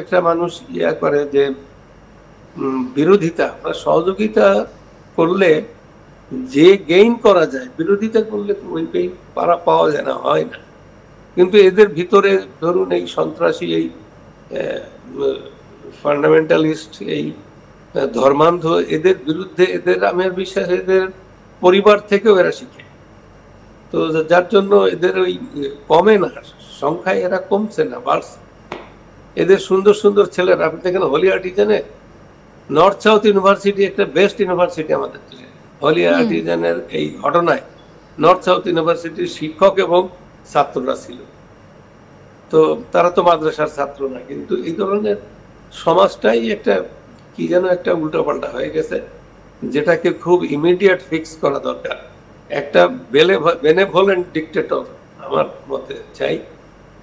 একটা মানুষ ইয়া করে যে বিরোধিতা বা সহযোগিতা করলে যে গেইন করা যায়, বিরোধিতা করলে তো ওই গেইন পাওয়া যায় না, হয় না। কিন্তু এদের ভিতরে ধরুন এই সন্ত্রাসী, এই ফান্ডামেন্টালিস্ট, এই ধর্মান্ধ, এদের বিরুদ্ধে এদের আমি বিশ্বাস এদের পরিবার থেকেও এরা শিখে। তো যার জন্য এদের ওই কমে না, সংখ্যায় এরা কমছে না, বাড়ছে। এদের সুন্দর সুন্দর ছেলেরা, আপনি দেখেন হলি আর্টিজানে নর্থ সাউথ ইউনিভার্সিটি একটা বেস্ট ইউনিভার্সিটি আমাদের দেশে। হলি আর্টিজানের এই ঘটনায় নর্থ সাউথ ইউনিভার্সিটির শিক্ষক এবং ছাত্ররা ছিল। তো তারা তো মাদ্রাসার ছাত্র না, কিন্তু এই ধরনের সমাজটাই একটা কি যেন একটা উল্টোপাল্টা হয়ে গেছে, যেটাকে খুব ইমিডিয়েট ফিক্স করা দরকার। একটা বেনেভোলেন্ট ডিক্টেটর আমার মতে চাই,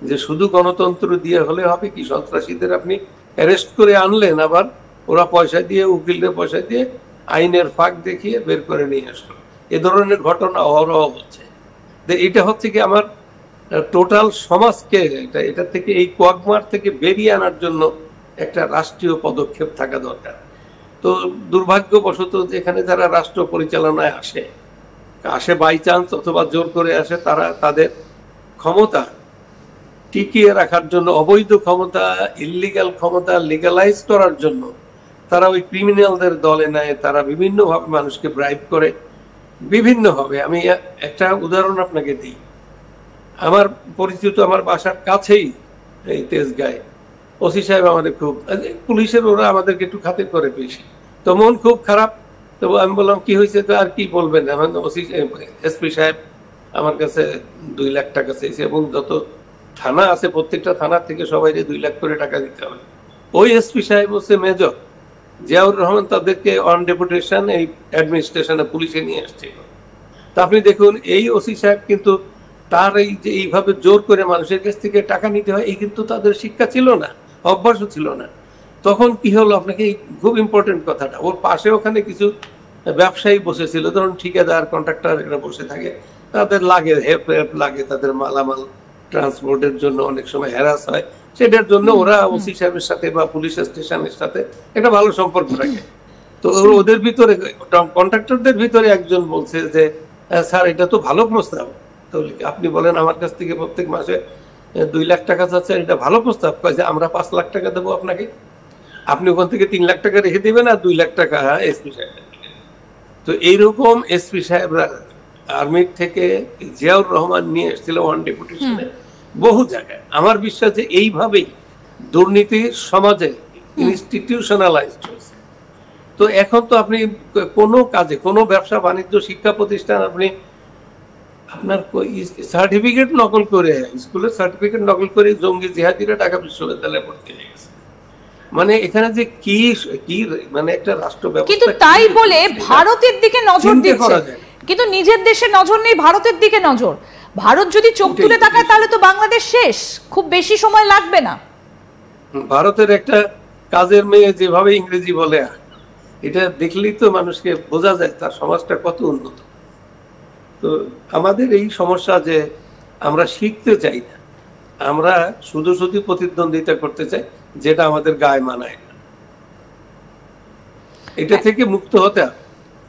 যে শুধু গণতন্ত্র দিয়ে হলে হবে কি? সন্ত্রাসীদের আপনি অ্যারেস্ট করে আনলেন, আবার ওরা পয়সা দিয়ে, উকিলদের পয়সা দিয়ে আইনের ফাঁক দেখিয়ে বের করে নিয়ে আসলো। এ ধরনের ঘটনা অহরহ হচ্ছে। এটা হচ্ছে কি আমার টোটাল সমাজকে এটা থেকে, এই কোয়াগমার থেকে বেরিয়ে আনার জন্য একটা রাষ্ট্রীয় পদক্ষেপ থাকা দরকার। তো দুর্ভাগ্যবশত যেখানে যারা রাষ্ট্র পরিচালনায় আসে বাই চান্স অথবা জোর করে আসে, তারা তাদের ক্ষমতা টিকিয়ে রাখার জন্য, অবৈধ ক্ষমতা, ইল্লিগাল ক্ষমতা লিগালাইজ করার জন্য তারা ওই ক্রিমিনালদের দলে নেয়। তারা বিভিন্নভাবে মানুষকে ব্রাইব করে, বিভিন্নভাবে। আমি একটা উদাহরণ আপনাকে দিই। আমার পরিচিত, আমার বাসার কাছেই এই তেজগাঁয় ওসি সাহেব আমাদের খুব, পুলিশের ওরা আমাদেরকে একটু খাতির করে বেশি, তো মন খুব খারাপ। তো আমি বললাম কি হয়েছে? তো আর কি বলবেন, আমার ওসি এসপি সাহেব আমার কাছে 2 লাখ টাকা চাইছে, এবং যত থানা আছে প্রত্যেকটা থানা থেকে সবাই 2 লাখ করে টাকা দিতে হবে। ওই এসপি সাহেব হচ্ছে মেজর জিয়াউর রহমান, তাদেরকে অন ডেপুটেশন এই অ্যাডমিনিস্ট্রেশনে পুলিশে নিয়ে আসছিল। তা আপনি দেখুন, এই ওসি সাহেব কিন্তু তার এই যে এইভাবে জোর করে মানুষের কাছ থেকে টাকা নিতে হয়, এই কিন্তু তাদের শিক্ষা ছিল না, অভ্যাসও ছিল না। তখন কি হলো, আপনাকে খুব ইম্পর্টেন্ট কথাটা, ওর পাশে ওখানে কিছু ব্যবসায়ী বসেছিল, ধরুন ঠিকাদার, কন্ট্রাক্টর, এরা বসে থাকে, তাদের লাগে হেল্প লাগে, তাদের মালামাল ট্রান্সপোর্টের জন্য অনেক সময় হ্যারাস হয়, সেটার জন্য ওরা ওসি সাহেবের সাথে বা পুলিশ স্টেশনের সাথে একটা ভালো সম্পর্ক রাখে। তো ওদের ভিতরে, কন্ট্রাক্টরদের ভিতরে একজন বলছে যে স্যার এটা তো ভালো প্রস্তাব, তো আপনি বলেন আমার কাছ থেকে প্রত্যেক মাসে 2 লাখ টাকা চাচ্ছেন, এটা ভালো প্রস্তাব। কয়েছে আমরা 5 লাখ টাকা দেবো আপনাকে, আপনি ওখান থেকে 3 লাখ টাকা রেখে দেবেন, আর 2 লাখ টাকা এসপি সাহেব। তো এইরকম এসপি সাহেবরা আর্মির থেকে জিয়াউর রহমান নিয়ে এসেছিল ওয়ান ডেপুটেশনে বহু জায়গায়। আমার বিশ্বাস যে এইভাবেই দুর্নীতি সমাজে ইনস্টিটিউশনালাইজড হয়েছে। তো এখন তো আপনি কোনো কাজে, কোনো ব্যবসা বাণিজ্য, শিক্ষা প্রতিষ্ঠান, আপনি আপনার সার্টিফিকেট নকল করে, স্কুলের সার্টিফিকেট নকল করে জঙ্গি জিহাদিরা ঢাকা বিশ্ববিদ্যালয়ে ভর্তি হয়ে গেছে। মানে এখানে যে কি কি মানে একটা রাষ্ট্র ব্যবস্থা, কিন্তু তাই বলে ভারতের দিকে নজর দিচ্ছে, কিন্তু নিজের দেশে নজর নেই, ভারতের দিকে নজর। ভারত যদি চোখ তুলে তাকায় তাহলে তো বাংলাদেশ শেষ, খুব বেশি সময় লাগবে না। ভারতের একটা কাজের মেয়ে যেভাবে ইংরেজি বলে, এটা দেখলেই তো মানুষকে বোঝা যায় তার সমাজটা কত উন্নত। তো আমাদের এই সমস্যা যে আমরা শিখতে চাই না, আমরা শুধু শুধু প্রতিদ্বন্দ্বিতা করতে চাই, যেটা আমাদের গায়ে মানায় না। এটা থেকে মুক্ত হতে হবে,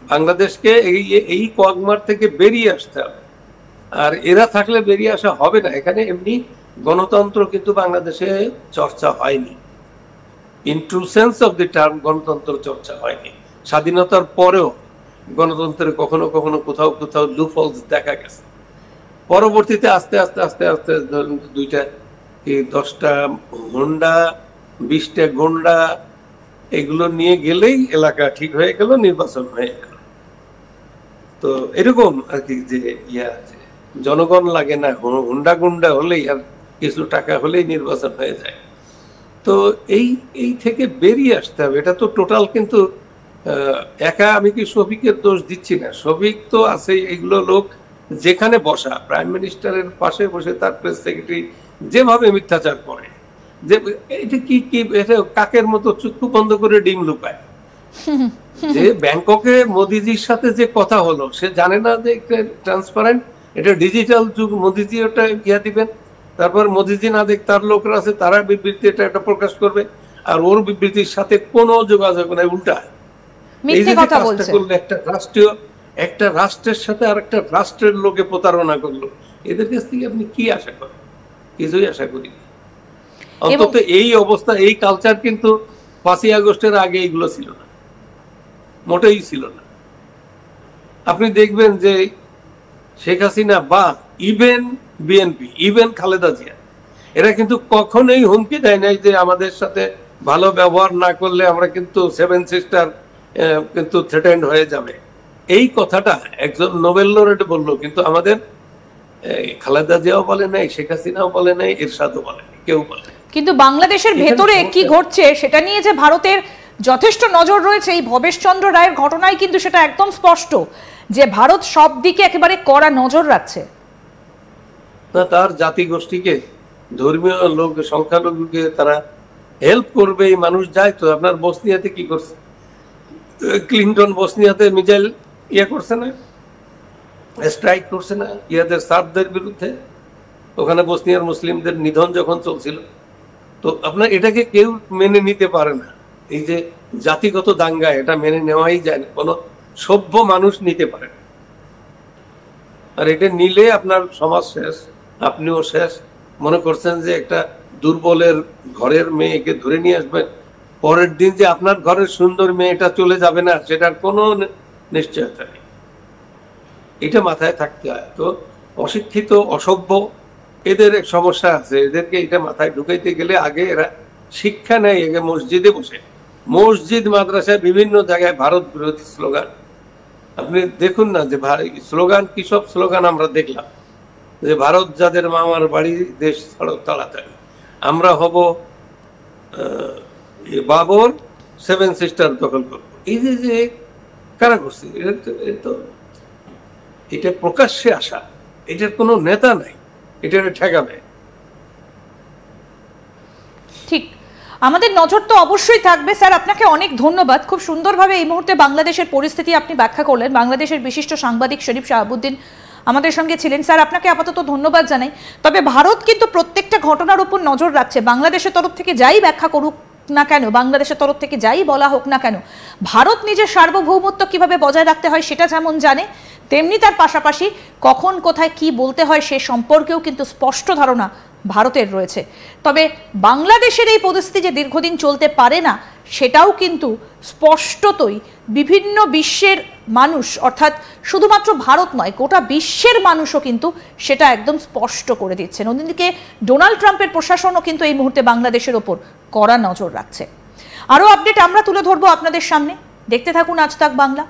বাংলাদেশকে এই কোয়াগমার থেকে বেরিয়ে আসতে হবে। আর এরা থাকলে বেরিয়ে আসা হবে না। এখানে এমনি গণতন্ত্র কিন্তু বাংলাদেশে চর্চা হয়নি, in true sense of the term গণতন্ত্র চর্চা হয়নি। স্বাধীনতার পরেও গণতন্ত্রের কখনো কখনো কোথাও কোথাও লুফলস দেখা গেছে। পরবর্তীতে আস্তে আস্তে আস্তে আস্তে 10টা হোন্ডা, 20টা গোন্ডা, এগুলো নিয়ে গেলেই এলাকা ঠিক হয়ে গেল, নির্বাচন হয়ে গেল। তো এরকম আর কি, যে জনগণ লাগে না, হুন্ডা গুন্ডা হলেই আর কিছু টাকা হলেই নির্বাচন হয়ে যায়। তো এই থেকে বেরিয়ে আসতে হবে। এটা তো টোটাল, কিন্তু একা আমি কি শফিকের দোষ দিচ্ছি না, শফিক তো আছে, এইগুলো লোক যেখানে বসা, প্রাইম মিনিস্টারের পাশে বসে তার প্রেস সেক্রেটারি যেভাবে মিথ্যাচার করে, যে এটা কি এটা কাকের মতো চক্ষু বন্ধ করে ডিম লুকায়। যে ব্যাংককে মোদিজির সাথে যে কথা হলো, সে জানে না যে এটা ট্রান্সপারেন্ট, এটা ডিজিটাল যুগ, মোদিজি ওটা ইয়া দিবেন। তারপর মোদিজি না দেখ তার লোকরা আছে, তারা বিবৃতি এটা প্রকাশ করবে, আর ওর বিবৃতির সাথে কোনো যোগাযোগ নাই, উল্টা। এই যে কাজটা করলো, একটা রাষ্ট্রের সাথে আর একটা রাষ্ট্রের লোকে প্রতারণা করলো, এদের কাছ থেকে আপনি কি আশা করেন? কিছুই আশা করি। অন্তত এই অবস্থা, এই কালচার কিন্তু 5ই আগস্টের আগে এগুলো ছিল না, মোটেই ছিল না। আপনি দেখবেন যে শেখ হাসিনা বা even BNP, even Khaleda Zia, এরা কিন্তু কখনোই হুমকি দেয় নাই যে আমাদের সাথে ভালো ব্যবহার না করলে আমরা কিন্তু 7 সিস্টার কিন্তু থ্রেটেন্ড হয়ে যাবে। এই কথাটা একজন নোবেল লরেট বললো, কিন্তু আমাদের খালেদা জিয়াও বলে নাই, শেখ হাসিনাও বলে নাই, এরশাদও বলে নাই, কেউ বলে। কিন্তু বাংলাদেশের ভেতরে কি ঘটছে সেটা নিয়ে যে ভারতের যথেষ্ট নজর রয়েছে, এই ভবেশ চন্দ্র রায়ের ঘটনায় কিন্তু সেটা একদম স্পষ্ট যে ভারত সব দিকে একেবারে কড়া নজর রাখছে। না, তার জাতিগোষ্ঠীকে, ধর্মীয় লোক, সংখ্যালঘুকে তারা হেল্প করবে, এই মানুষ যায় তো। আপনার বসনিয়াতে কি করছে? ক্লিন্টন বসনিয়াতে মিসাইল করছে না, স্ট্রাইক করছে না ইয়াদের সার্বদের বিরুদ্ধে, ওখানে বসনিয়ার মুসলিমদের নিধন যখন চলছিল। তো আপনার এটাকে কেউ মেনে নিতে পারে না, এই যে জাতিগত দাঙ্গা, এটা মেনে নেওয়াই যায় না, কোনো সভ্য মানুষ নিতে পারে না। আর এটা নিলে আপনার সমাজ শেষ, আপনিও শেষ। মনে করছেন যে একটা দুর্বলের ঘরের মেয়েকে ধরে নিয়ে আসবেন, পরের দিন যে আপনার ঘরের সুন্দর মেয়েটা চলে যাবে না, সেটার কোনো নিশ্চয়তা নেই। এটা মাথায় থাকতে হয়। তো অশিক্ষিত, অসভ্য, এদের এক সমস্যা আছে, এদেরকে এটা মাথায় ঢুকাইতে গেলে আগে এরা শিক্ষা নেয়, আগে মসজিদে বসে, মসজিদ মাদ্রাসায় বিভিন্ন জায়গায় ভারত বিরোধী স্লোগান। আপনি দেখুন না যে স্লোগান কি সব স্লোগান আমরা দেখলাম, যে ভারত যাদের মামার বাড়ি, দেশ ছাড়ো তাড়াতাড়ি, আমরা হব বাবর, 7 সিস্টার দখল করবো। এই যে কারা করছে, এটা প্রকাশ্যে আসা, এটার কোনো নেতা নাই, এটা ঠেকাবে। ঠিক, আমাদের নজর তো অবশ্যই থাকবে। স্যার, আপনাকে অনেক ধন্যবাদ, খুব সুন্দরভাবে এই মুহূর্তে বাংলাদেশের পরিস্থিতি আপনি ব্যাখ্যা করলেন। বাংলাদেশের বিশিষ্ট সাংবাদিক শরীফ শাহাবুদ্দিন আমাদের সঙ্গে ছিলেন। স্যার, আপনাকে আপাতত ধন্যবাদ জানাই। তবে ভারত কিন্তু প্রত্যেকটা ঘটনার উপর নজর রাখছে। বাংলাদেশের তরফ থেকে যাই ব্যাখ্যা করুক না কেন, বাংলাদেশের তরফ থেকে যাই বলা হোক না কেন, ভারত নিজের সার্বভৌমত্ব কিভাবে বজায় রাখতে হয় সেটা যেমন জানে, তেমনি তার পাশাপাশি কখন কোথায় কি বলতে হয় সে সম্পর্কেও কিন্তু স্পষ্ট ধারণা ভারতের রয়েছে। তবে বাংলাদেশের এই পরিস্থিতি যে দীর্ঘদিন চলতে পারে না, সেটাও কিন্তু স্পষ্টতই বিভিন্ন বিশ্বের মানুষ, অর্থাৎ শুধুমাত্র ভারত নয়, গোটা বিশ্বের মানুষও কিন্তু সেটা একদম স্পষ্ট করে দিচ্ছেন। অন্যদিকে ডোনাল্ড ট্রাম্পের প্রশাসনও কিন্তু এই মুহূর্তে বাংলাদেশের ওপর কড়া নজর রাখছে। আরও আপডেট আমরা তুলে ধরবো আপনাদের সামনে, দেখতে থাকুন আজ তাক বাংলা।